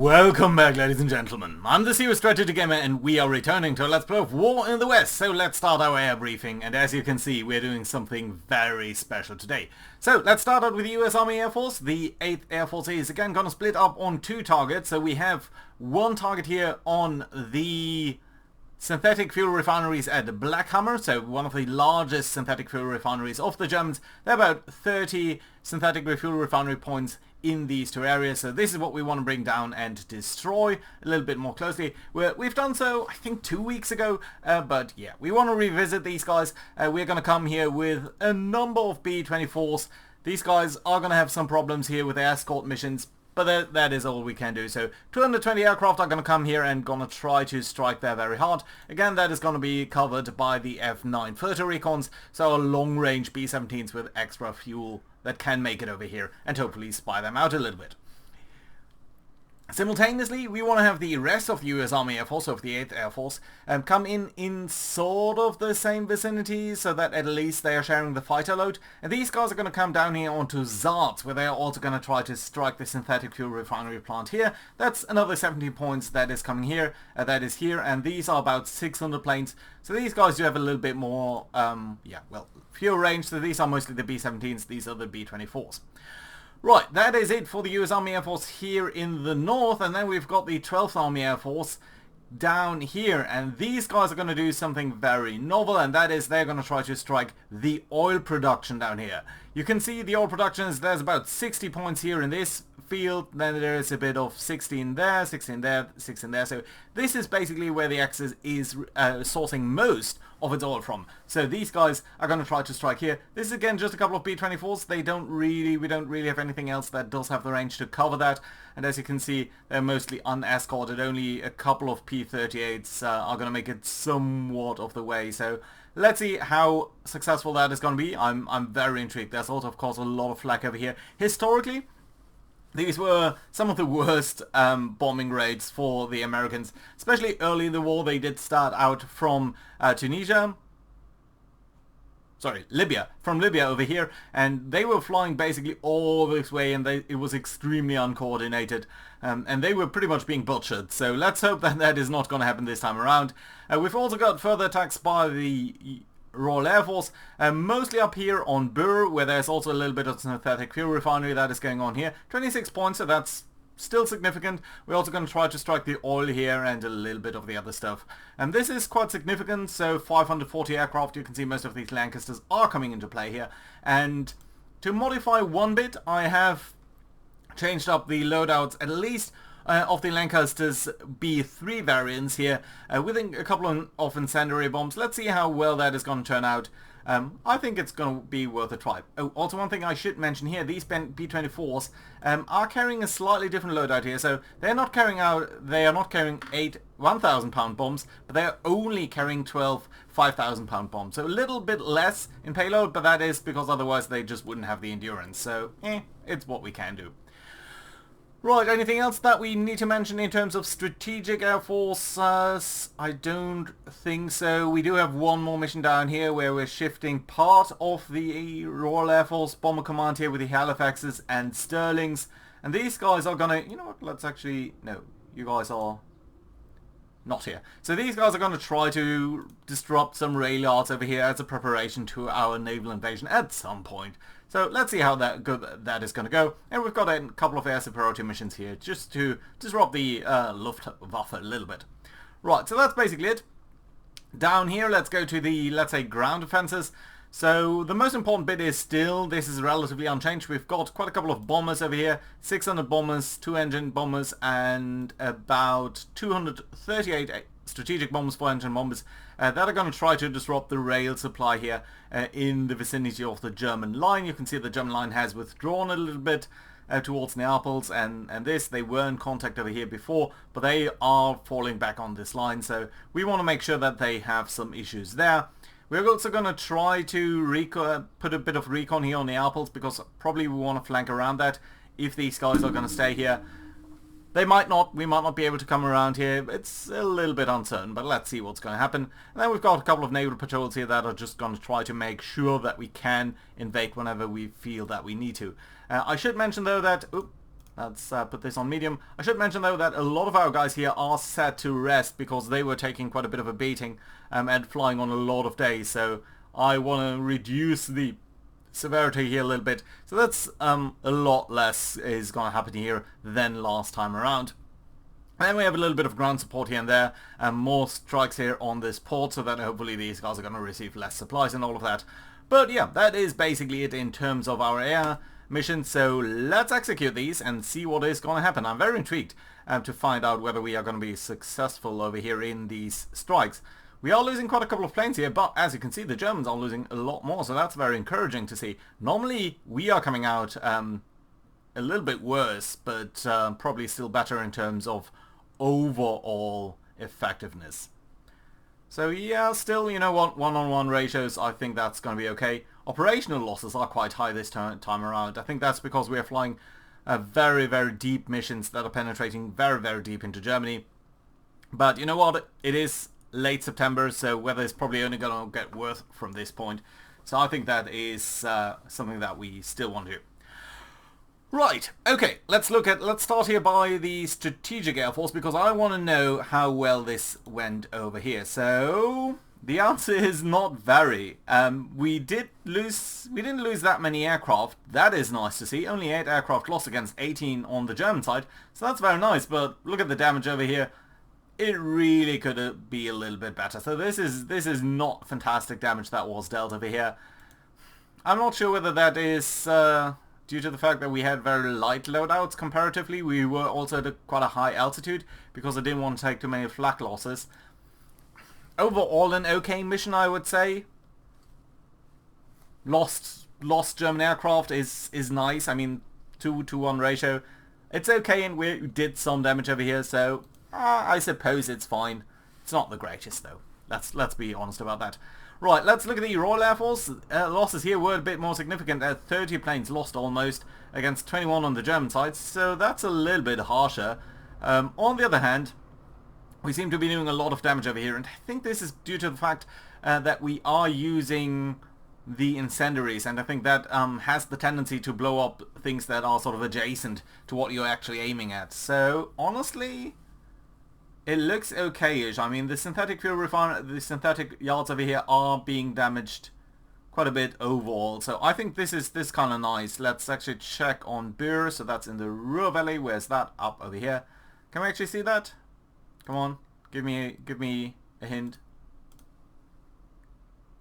Welcome back, ladies and gentlemen. I'm the serious strategy gamer and we are returning to Let's Play of War in the West. So let's start our air briefing, and as you can see we're doing something very special today. So let's start out with the US Army Air Force. The 8th Air Force is again going to split up on two targets. So we have one target here on the synthetic fuel refineries at Blackhammer, so one of the largest synthetic fuel refineries of the Germans. There are about 30 synthetic fuel refinery points in these two areas, so this is what we want to bring down and destroy a little bit more closely. We've done so, I think, 2 weeks ago, but yeah, we want to revisit these guys. We're going to come here with a number of B-24s. These guys are going to have some problems here with their escort missions, but that is all we can do. So 220 aircraft are going to come here and going to try to strike there very hard. Again, that is going to be covered by the F9 Filter Recons, so long-range B-17s with extra fuel that can make it over here and hopefully spy them out a little bit. Simultaneously, we want to have the rest of the US Army Air Force, of the 8th Air Force, come in sort of the same vicinity, so that at least they are sharing the fighter load. And these guys are going to come down here onto Strats, where they are also going to try to strike the synthetic fuel refinery plant here. That's another 17 points that is coming here, that is here, and these are about 600 planes. So these guys do have a little bit more, fuel range. So these are mostly the B-17s, these are the B-24s. Right, that is it for the US Army Air Force here in the north, and then we've got the 12th Army Air Force down here, and these guys are going to do something very novel, and that is they're going to try to strike the oil production down here. You can see the oil production is, there's about 60 points here in this field, then there is a bit of 16 there, 16 there, 16 there, so this is basically where the Axis is sourcing most of its oil from. So these guys are going to try to strike here. This is again just a couple of B-24s. We don't really have anything else that does have the range to cover that. And as you can see, they're mostly unescorted. Only a couple of P-38s are going to make it somewhat of the way. So let's see how successful that is going to be. I'm very intrigued. There's also, of course, a lot of flak over here. Historically, these were some of the worst bombing raids for the Americans, especially early in the war. They did start out from Libya, from Libya over here, and they were flying basically all this way, and it was extremely uncoordinated, and they were pretty much being butchered. So let's hope that that is not going to happen this time around. We've also got further attacks by the Royal Air Force, mostly up here on Bur, where there's also a little bit of synthetic fuel refinery that is going on here. 26 points, so that's still significant. We're also going to try to strike the oil here and a little bit of the other stuff. And this is quite significant, so 540 aircraft. You can see most of these Lancasters are coming into play here. And to modify one bit, I have changed up the loadouts at least of the Lancaster's B3 variants here, with a couple of incendiary bombs. Let's see how well that is going to turn out. I think it's going to be worth a try. Oh, also one thing I should mention here, these B-24s are carrying a slightly different loadout here. So they are not carrying 8 1,000 pound bombs, but they are only carrying 12 5,000 pound bombs. So a little bit less in payload, but that is because otherwise they just wouldn't have the endurance. So it's what we can do. Right, anything else that we need to mention in terms of strategic air force? I don't think so. We do have one more mission down here where we're shifting part of the Royal Air Force Bomber Command here with the Halifaxes and Sterlings. And these guys are gonna, you know what, let's actually, no, you guys are not here. So these guys are going to try to disrupt some rail yards over here as a preparation to our naval invasion at some point. So let's see how good that is going to go. And we've got a couple of air superiority missions here just to disrupt the Luftwaffe a little bit. Right, so that's basically it. Down here, let's go to the, let's say, ground defenses. So the most important bit is still, this is relatively unchanged. We've got quite a couple of bombers over here, 600 bombers, 2-engine bombers, and about 238 strategic bombers, 4-engine bombers that are going to try to disrupt the rail supply here in the vicinity of the German line. You can see the German line has withdrawn a little bit towards Naples, and they were in contact over here before, but they are falling back on this line, so we want to make sure that they have some issues there. We're also going to try to put a bit of recon here on the Alpes, because probably we want to flank around that if these guys are going to stay here. We might not be able to come around here. It's a little bit uncertain, but let's see what's going to happen. And then we've got a couple of naval patrols here that are just going to try to make sure that we can invade whenever we feel that we need to. I should mention though that Let's put this on medium. I should mention though that a lot of our guys here are set to rest because they were taking quite a bit of a beating and flying on a lot of days. So I want to reduce the severity here a little bit. So that's a lot less is going to happen here than last time around. And then we have a little bit of ground support here and there, and more strikes here on this port, so that hopefully these guys are going to receive less supplies and all of that. But yeah, that is basically it in terms of our air mission, so let's execute these and see what is going to happen. I'm very intrigued to find out whether we are going to be successful over here in these strikes. We are losing quite a couple of planes here, but as you can see, the Germans are losing a lot more, so that's very encouraging to see. Normally, we are coming out a little bit worse, but probably still better in terms of overall effectiveness. So yeah, still, you know what, one-on-one ratios, I think that's going to be okay. Operational losses are quite high this time around. I think that's because we are flying very, very deep missions that are penetrating very, very deep into Germany. But you know what, it is late September, so weather is probably only going to get worse from this point. So I think that is something that we still want to do. Right, okay, let's start here by the Strategic Air Force, because I want to know how well this went over here. So the answer is not very. We didn't lose that many aircraft. That is nice to see. Only 8 aircraft lost against 18 on the German side, so that's very nice. But look at the damage over here. It really could be a little bit better. So this is not fantastic damage that was dealt over here. I'm not sure whether that is due to the fact that we had very light loadouts comparatively. We were also at quite a high altitude because I didn't want to take too many flak losses. Overall an okay mission, I would say. Lost German aircraft is nice. I mean, 2-to-1 ratio. It's okay, and we did some damage over here, so I suppose it's fine. It's not the greatest though. Let's be honest about that. Right, let's look at the Royal Air Force. Losses here were a bit more significant. 30 planes lost almost against 21 on the German side, so that's a little bit harsher. On the other hand, we seem to be doing a lot of damage over here, and I think this is due to the fact that we are using the incendiaries, and I think that has the tendency to blow up things that are sort of adjacent to what you're actually aiming at. So honestly, it looks okay-ish. I mean, the synthetic fuel refinery, the synthetic yards over here are being damaged quite a bit overall. So I think this kind of nice. Let's actually check on Bur. So that's in the Ruhr Valley. Where's that? Up over here. Can we actually see that? Come on, give me a hint.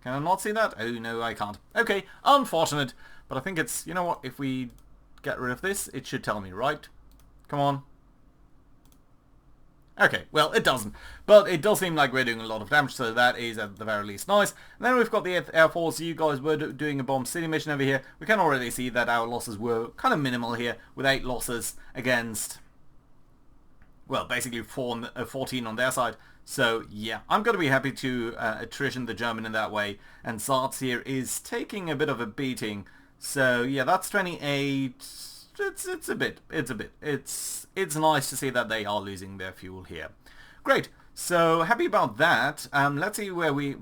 Can I not see that? Oh no, I can't. Okay, unfortunate. But I think it's, you know what? If we get rid of this, it should tell me, right? Come on. Okay, well, it doesn't. But it does seem like we're doing a lot of damage, so that is at the very least nice. And then we've got the 8th Air Force. You guys were doing a bomb city mission over here. We can already see that our losses were kind of minimal here, with 8 losses against, well, basically 14 on their side. So, yeah, I'm going to be happy to attrition the German in that way. And Strats here is taking a bit of a beating. So, yeah, that's 28... It's nice to see that they are losing their fuel here. Great. So happy about that. Let's see what we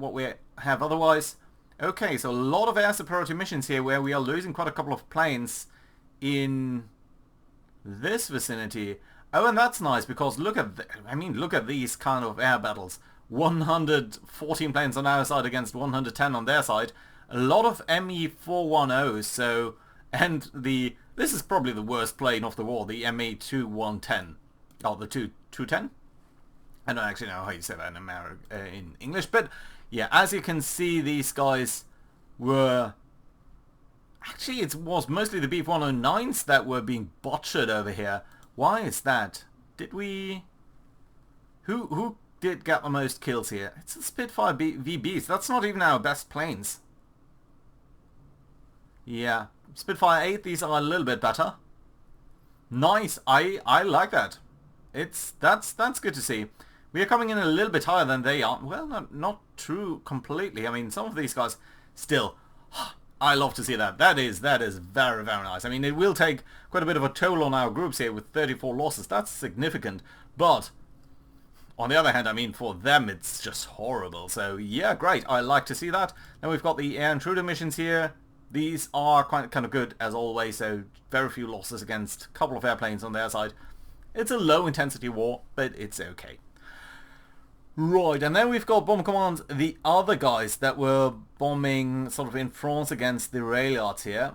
have otherwise. Okay, so a lot of air superiority missions here where we are losing quite a couple of planes in this vicinity. Oh, and that's nice because look at these kind of air battles. 114 planes on our side against 110 on their side. A lot of ME-410s. So, and this is probably the worst plane of the war, the ME-2110. Oh, the 210? I don't actually know how you say that in English, but yeah, as you can see, these guys were... Actually, it was mostly the Beef-109s that were being butchered over here. Why is that? Did we... Who did get the most kills here? It's the Spitfire VBs. That's not even our best planes. Yeah. Spitfire 8, these are a little bit better. Nice. I like that. That's good to see. We are coming in a little bit higher than they are. Well, not true completely. I mean, some of these guys still... I love to see that. That is very, very nice. I mean, it will take quite a bit of a toll on our groups here with 34 losses. That's significant. But, on the other hand, I mean, for them, it's just horrible. So, yeah, great. I like to see that. Then we've got the air intruder missions here. these are kind of good as always, so very few losses against a couple of airplanes on their side. It's a low intensity war, but it's okay. Right, and then we've got Bomber Command, the other guys that were bombing sort of in France against the rail yards here.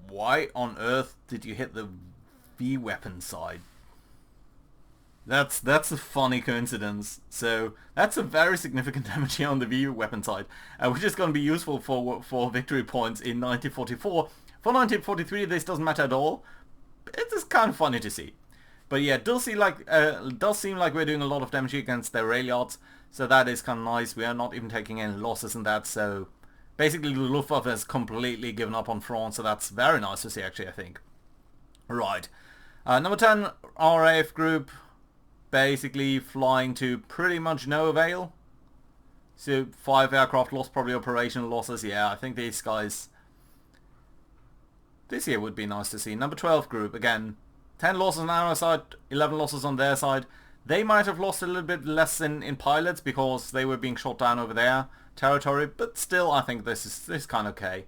Why on earth did you hit the V-weapon side? That's a funny coincidence. So that's a very significant damage here on the V-weapon side, which is going to be useful for victory points in 1944. For 1943 this doesn't matter at all. It is kind of funny to see. But yeah, it does seem like we're doing a lot of damage against their rail yards, so that is kind of nice. We are not even taking any losses in that, so basically the Luftwaffe has completely given up on France, so that's very nice to see actually, I think. Right. Number 10 RAF group, basically flying to pretty much no avail. So 5 aircraft lost, probably operational losses. Yeah, I think these guys this year would be nice to see. Number 12 group, again, 10 losses on our side, 11 losses on their side. They might have lost a little bit less in pilots because they were being shot down over their territory, but still I think this is kind of okay.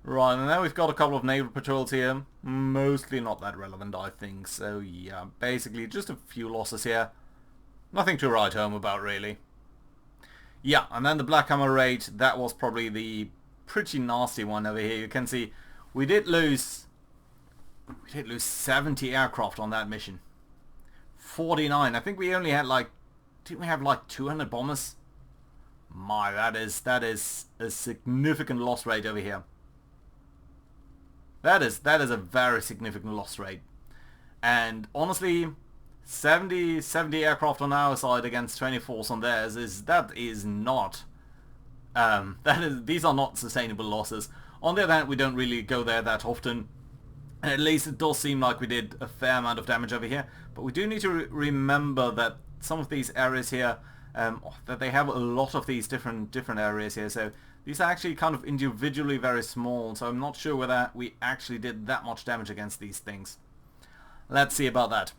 Right, and then we've got a couple of naval patrols here. Mostly not that relevant, I think. So yeah, basically just a few losses here. Nothing to write home about, really. Yeah, and then the Black Hammer raid, that was probably the pretty nasty one over here. You can see we did lose 70 aircraft on that mission. 49. I think we only had didn't we have 200 bombers? My, that is a significant loss rate over here. That is a very significant loss rate. And honestly, 70 aircraft on our side against 24 on theirs these are not sustainable losses. On the other hand, we don't really go there that often. At least it does seem like we did a fair amount of damage over here. But we do need to remember that some of these areas here, that they have a lot of these different areas here. So these are actually kind of individually very small. So I'm not sure whether we actually did that much damage against these things. Let's see about that.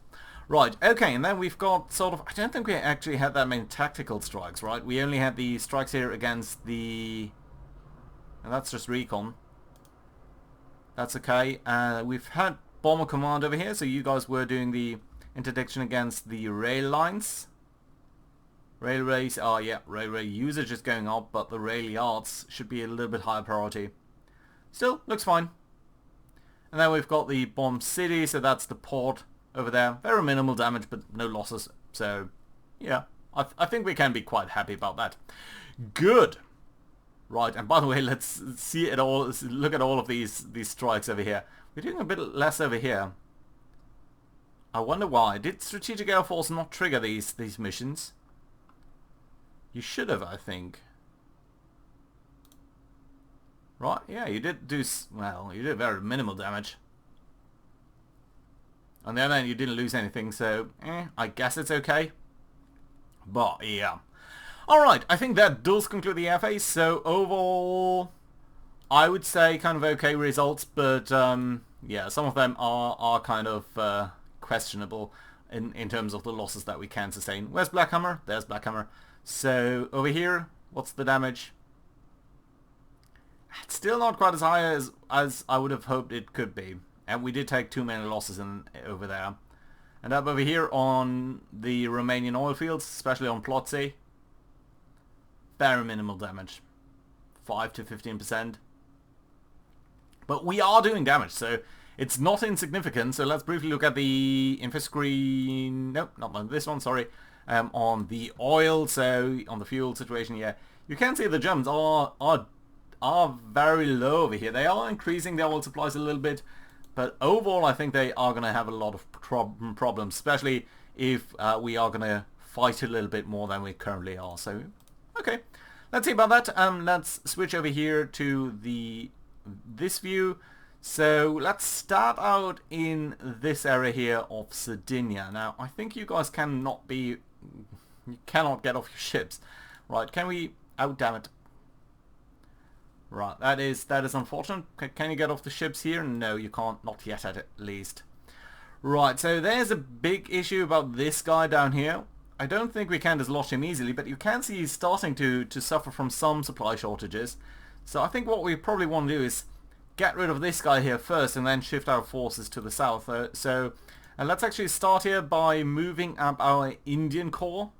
Right, okay, and then we've got sort of, I don't think we actually had that many tactical strikes, right? We only had the strikes here against the, and that's just recon. That's okay. We've had Bomber Command over here, so you guys were doing the interdiction against the rail lines. Railways, oh yeah, railway usage is going up, but the rail yards should be a little bit higher priority. Still, looks fine. And then we've got the Bomb City, so that's the port over there. Very minimal damage, but no losses. So, yeah, I think we can be quite happy about that. Good. Right, and by the way, let's see it all. Look at all of these strikes over here. We're doing a bit less over here. I wonder why. Did Strategic Air Force not trigger these missions? You should have, I think. Right, yeah, you did do, well, you did very minimal damage. On the other hand, you didn't lose anything, so, I guess it's okay. But, yeah. Alright, I think that does conclude the FA, so overall, I would say kind of okay results, but, yeah, some of them are kind of questionable in terms of the losses that we can sustain. Where's Black Hammer? There's Black Hammer. So, over here, what's the damage? It's still not quite as high as I would have hoped it could be. And we did take too many losses over there. And up over here on the Romanian oil fields, especially on Plotsy, very minimal damage. 5 to 15%. But we are doing damage, so it's not insignificant. So let's briefly look at the info screen. Nope, not on this one, sorry. On the oil, so on the fuel situation, yeah. You can see the Germans are very low over here. They are increasing their oil supplies a little bit, but overall I think they are going to have a lot of problems, especially if we are going to fight a little bit more than we currently are. So, okay, let's see about that. Let's switch over here to this view. So let's start out in this area here of Sardinia. Now, I think you guys cannot get off your ships. Right, can we... Oh, damn it. Right, that is unfortunate. Can you get off the ships here? No, you can't. Not yet, at least. Right, so there's a big issue about this guy down here. I don't think we can dislodge him easily, but you can see he's starting to suffer from some supply shortages. So I think what we probably want to do is get rid of this guy here first and then shift our forces to the south. And let's actually start here by moving up our Indian Corps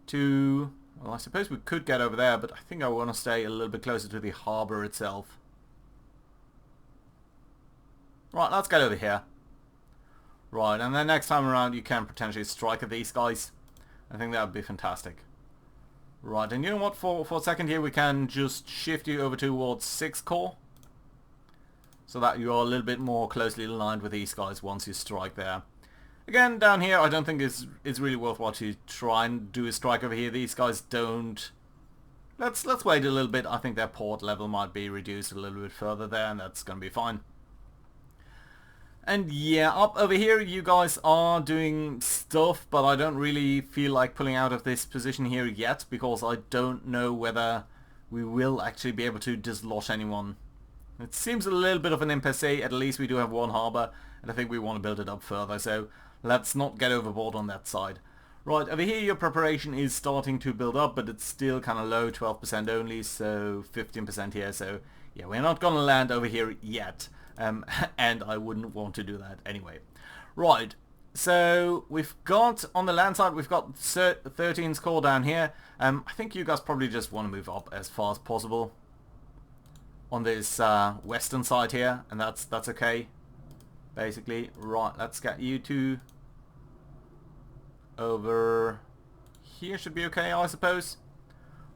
to... Well, I suppose we could get over there, but I think I want to stay a little bit closer to the harbour itself. Right, let's get over here. Right, and then next time around you can potentially strike at these guys. I think that would be fantastic. Right, and you know what, for a second here we can just shift you over towards 6th Corps. So that you are a little bit more closely aligned with these guys once you strike there. Again, down here I don't think it's really worthwhile to try and do a strike over here. These guys don't... Let's wait a little bit. I think their port level might be reduced a little bit further there, and that's going to be fine. And yeah, up over here you guys are doing stuff, but I don't really feel like pulling out of this position here yet, because I don't know whether we will actually be able to dislodge anyone. It seems a little bit of an impasse. At least we do have one harbour, and I think we want to build it up further, so let's not get overboard on that side. Right, over here your preparation is starting to build up, but it's still kind of low, 12% only, so 15% here, so yeah, we're not going to land over here yet. And I wouldn't want to do that anyway. Right, so we've got, on the land side, we've got 13's Corps down here. I think you guys probably just want to move up as far as possible on this western side here, and that's okay, basically. Right, let's get you two over here, should be okay, I suppose.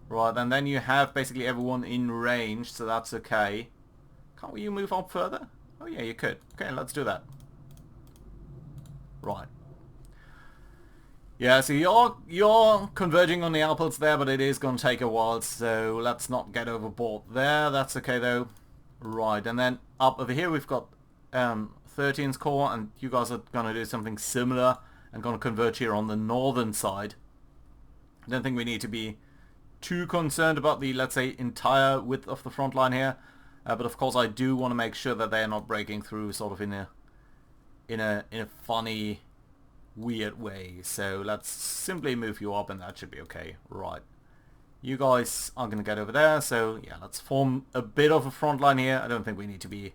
Right, and then you have basically everyone in range, so that's okay. Can't you move up further? Oh yeah, you could. Okay, let's do that. Right. Yeah, so you're converging on the outputs there, but it is going to take a while, so let's not get overboard there. That's okay though. Right, and then up over here we've got 13's Corps, and you guys are going to do something similar and going to converge here on the northern side. I don't think we need to be too concerned about the, let's say, entire width of the front line here. But of course I do want to make sure that they're not breaking through sort of in a funny, weird way. So let's simply move you up and that should be okay. Right. You guys are going to get over there. So yeah, let's form a bit of a front line here. I don't think we need to be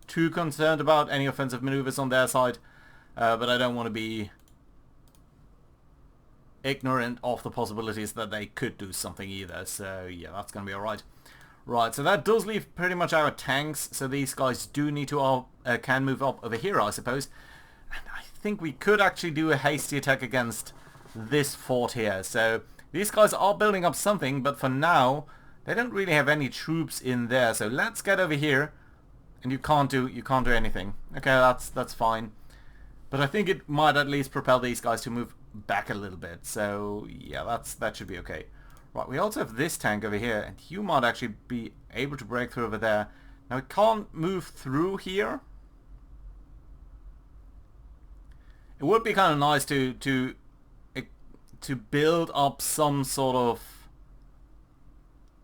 too concerned about any offensive maneuvers on their side. But I don't want to be ignorant of the possibilities that they could do something either. So yeah, that's going to be alright. Right, so that does leave pretty much our tanks, so these guys do need to can move up over here, I suppose. And I think we could actually do a hasty attack against this fort here. So these guys are building up something, but for now they don't really have any troops in there. So let's get over here, and you can't do anything. Okay, that's fine. But I think it might at least propel these guys to move back a little bit. So yeah, that should be okay. Right, we also have this tank over here, and you might actually be able to break through over there. Now, we can't move through here. It would be kind of nice to build up some sort of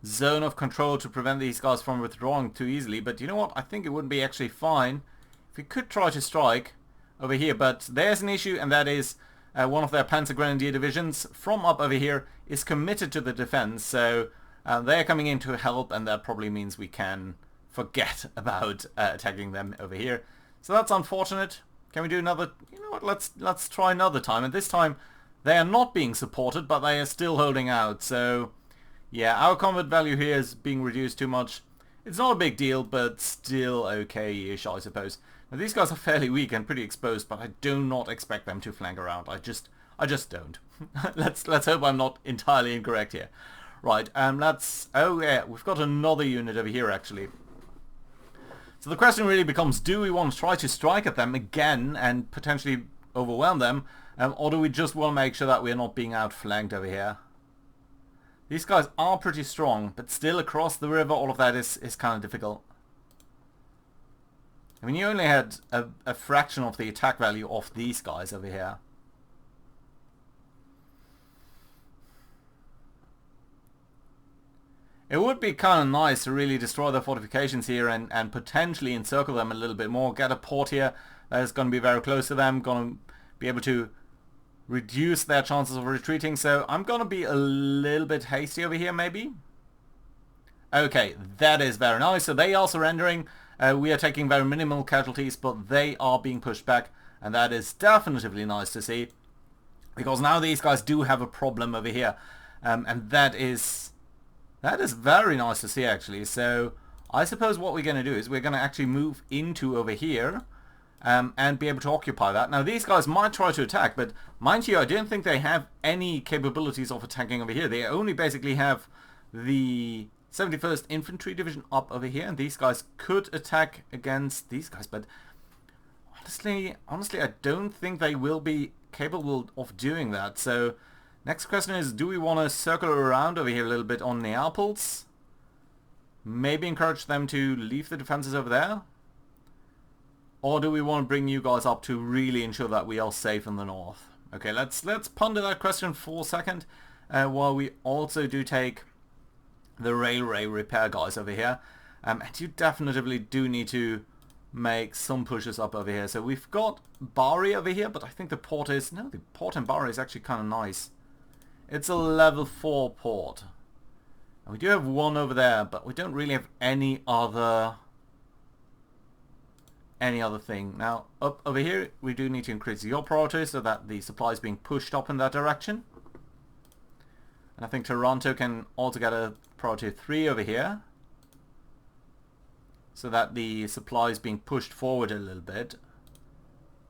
zone of control to prevent these guys from withdrawing too easily. But you know what? I think it would be actually fine if we could try to strike over here. But there's an issue, and that is one of their Panzer Grenadier divisions from up over here is committed to the defense, so they're coming in to help, and that probably means we can forget about attacking them over here. So that's unfortunate. Can we do another? You know what? Let's try another time. And this time they are not being supported, but they are still holding out. So yeah, our combat value here is being reduced too much. It's not a big deal, but still okay-ish, I suppose. Now, these guys are fairly weak and pretty exposed, but I do not expect them to flank around. I just don't. let's hope I'm not entirely incorrect here. Right, oh yeah, we've got another unit over here actually. So the question really becomes, do we want to try to strike at them again and potentially overwhelm them, or do we just want to make sure that we're not being outflanked over here? These guys are pretty strong, but still across the river, all of that is kind of difficult. I mean, you only had a fraction of the attack value of these guys over here. It would be kind of nice to really destroy the fortifications here and potentially encircle them a little bit more. Get a port here that is going to be very close to them, going to be able to reduce their chances of retreating. So I'm going to be a little bit hasty over here maybe. Okay, that is very nice. So they are surrendering. We are taking very minimal casualties, but they are being pushed back. And that is definitively nice to see. Because now these guys do have a problem over here. And that is very nice to see actually. So I suppose what we're going to do is we're going to actually move into over here. And be able to occupy that. Now these guys might try to attack, but mind you, I don't think they have any capabilities of attacking over here. They only basically have the 71st Infantry Division up over here, and these guys could attack against these guys, but honestly I don't think they will be capable of doing that. So next question is, do we want to circle around over here a little bit on Neapels? Maybe encourage them to leave the defenses over there? Or do we want to bring you guys up to really ensure that we are safe in the north? Okay, let's ponder that question for a second, while we also do take the railway repair guys over here. And you definitely do need to make some pushes up over here. So we've got Bari over here, but I think the port is... No, the port in Bari is actually kind of nice. It's a level 4 port. And we do have one over there, but we don't really have any other thing. Now, up over here, we do need to increase your priority so that the supply is being pushed up in that direction. And I think Toronto can also get a priority 3 over here, so that the supply is being pushed forward a little bit.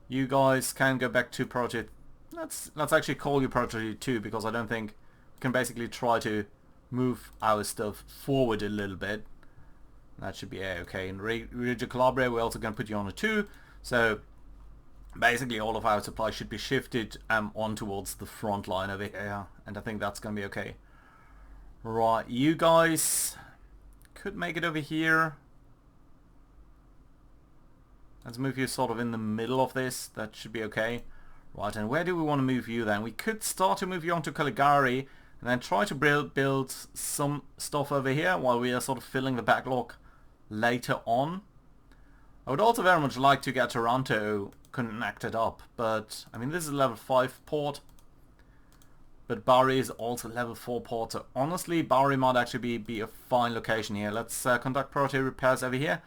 You guys can go back to priority... Let's actually call you priority 2, because I don't think we can basically try to move our stuff forward a little bit. That should be okay. In Reggio Calabria, we're also going to put you on a 2. So basically all of our supply should be shifted on towards the front line over here. And I think that's going to be okay. Right, you guys could make it over here. Let's move you sort of in the middle of this. That should be okay. Right, and where do we want to move you then? We could start to move you onto Caligari and then try to build some stuff over here while we are sort of filling the backlog later on. I would also very much like to get Toronto connected up, but I mean, this is a level 5 port, but Bari is also level 4 port, so honestly Bari might actually be a fine location here. Let's conduct priority repairs over here.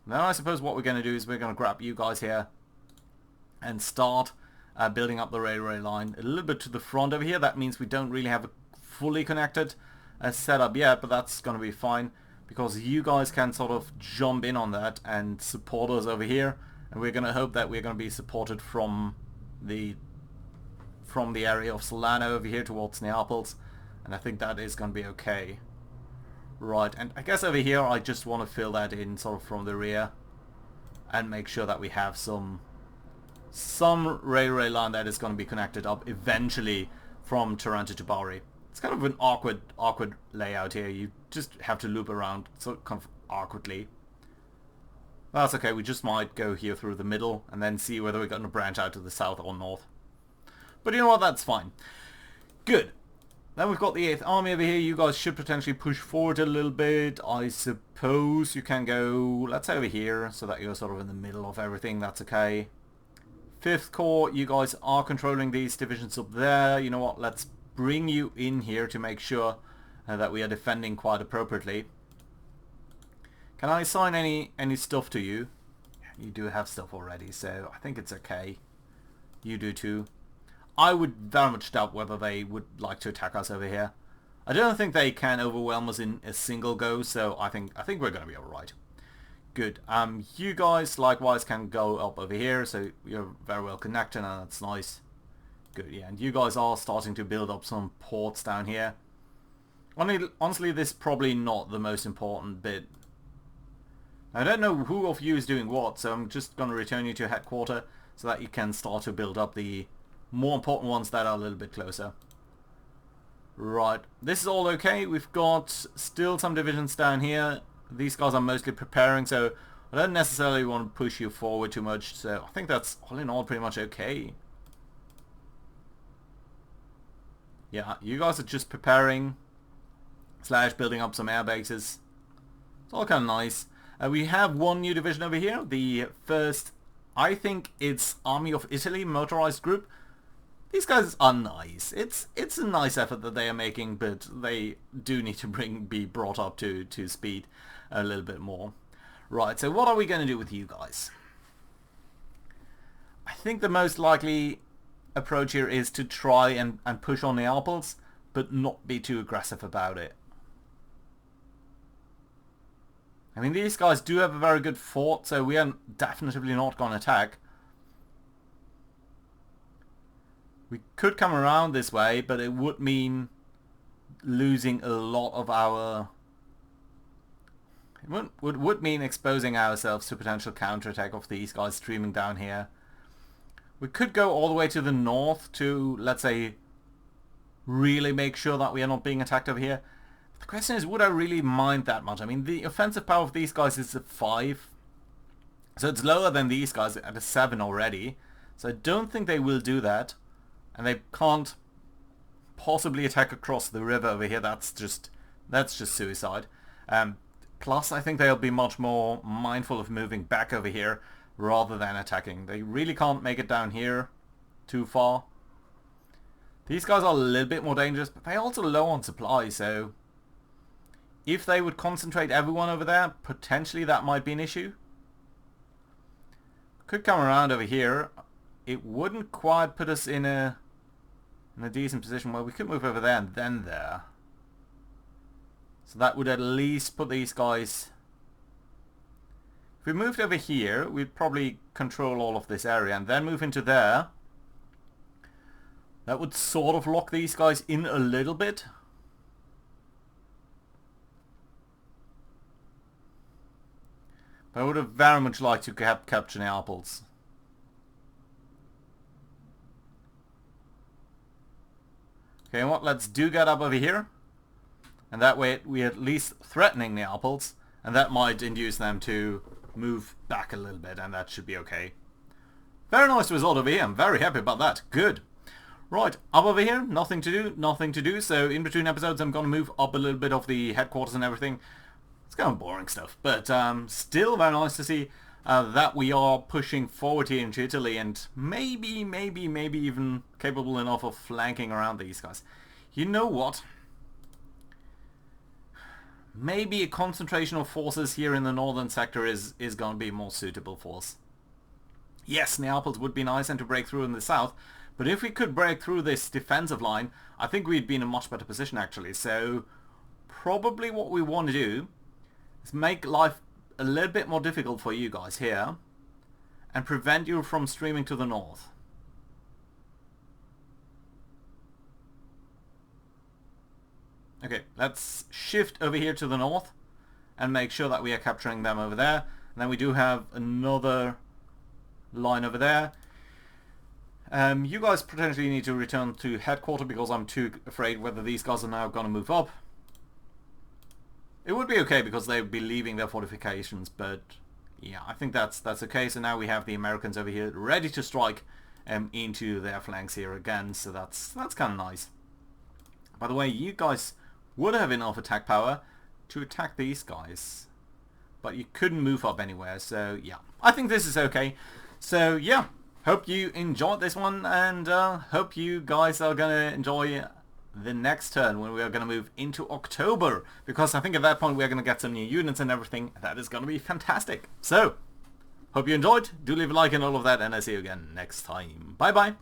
Then I suppose what we're going to do is we're going to grab you guys here and start building up the railway line a little bit to the front over here. That means we don't really have a fully connected setup yet, but that's going to be fine, because you guys can sort of jump in on that and support us over here, and we're going to hope that we're going to be supported from the area of Solano over here towards Neapels, and I think that is going to be okay. Right, and I guess over here I just want to fill that in sort of from the rear and make sure that we have some railway line that is going to be connected up eventually from Taranto to Bari. It's kind of an awkward layout here. You just have to loop around so kind of awkwardly. That's okay, we just might go here through the middle and then see whether we're going to branch out to the south or north. But you know what, that's fine. Good. Then we've got the 8th Army over here. You guys should potentially push forward a little bit. I suppose you can go, let's say over here, so that you're sort of in the middle of everything. That's okay. 5th Corps, you guys are controlling these divisions up there. You know what, let's bring you in here to make sure that we are defending quite appropriately. Can I assign any stuff to you? You do have stuff already, so I think it's okay. You do too. I would very much doubt whether they would like to attack us over here. I don't think they can overwhelm us in a single go, so I think we're going to be alright. Good. You guys likewise can go up over here, so you're very well connected, and that's nice. Good, yeah, and you guys are starting to build up some ports down here. Honestly, this is probably not the most important bit. I don't know who of you is doing what, so I'm just going to return you to headquarters so that you can start to build up the more important ones that are a little bit closer. Right, this is all okay. We've got still some divisions down here. These guys are mostly preparing, so I don't necessarily want to push you forward too much, so I think that's all in all pretty much okay. Yeah, you guys are just preparing / building up some air bases. It's all kind of nice. We have one new division over here, the 1st, I think it's Army of Italy motorized group. these guys are nice. It's a nice effort that they are making, but they do need to be brought up to speed a little bit more. Right, so what are we going to do with you guys? I think the most likely approach here is to try and push on the Alpes, but not be too aggressive about it. I mean, these guys do have a very good fort, so we are definitely not going to attack. We could come around this way, but it would mean losing a lot of our... It would mean exposing ourselves to potential counterattack of these guys streaming down here. We could go all the way to the north to, let's say, really make sure that we are not being attacked over here. The question is, would I really mind that much? I mean, the offensive power of these guys is a 5. So it's lower than these guys at a 7 already. So I don't think they will do that. And they can't possibly attack across the river over here. That's just suicide. Plus, I think they'll be much more mindful of moving back over here rather than attacking. They really can't make it down here too far. These guys are a little bit more dangerous, but they're also low on supply, so if they would concentrate everyone over there, potentially that might be an issue. Could come around over here. It wouldn't quite put us in a decent position. Well, we could move over there and then there. So that would at least put these guys... If we moved over here, we'd probably control all of this area and then move into there. That would sort of lock these guys in a little bit. But I would have very much liked to capture the Alpes. Okay, what? Let's do get up over here. And that way we're at least threatening the Alpes. And that might induce them to move back a little bit. And that should be okay. Very nice result over here. I'm very happy about that. Good. Right, up over here. Nothing to do. So in between episodes I'm going to move up a little bit of the headquarters and everything. It's kind of boring stuff. But still very nice to see that we are pushing forward here into Italy. And maybe even capable enough of flanking around these guys. You know what? Maybe a concentration of forces here in the northern sector is going to be more suitable for us. Yes, Neapels would be nice and to break through in the south, but if we could break through this defensive line, I think we'd be in a much better position actually. So probably what we want to do is make life a little bit more difficult for you guys here and prevent you from streaming to the north. Okay, let's shift over here to the north and make sure that we are capturing them over there. And then we do have another line over there. You guys potentially need to return to headquarters because I'm too afraid whether these guys are now going to move up. It would be okay because they would be leaving their fortifications, but yeah, I think that's okay. So now we have the Americans over here ready to strike into their flanks here again. So that's kind of nice. By the way, you guys would have enough attack power to attack these guys, but you couldn't move up anywhere. So yeah, I think this is okay. So yeah, hope you enjoyed this one, and hope you guys are gonna enjoy the next turn when we are gonna move into October, because I think at that point we are gonna get some new units and everything. That is gonna be fantastic. So hope you enjoyed. Do leave a like and all of that, and I'll see you again next time. Bye bye.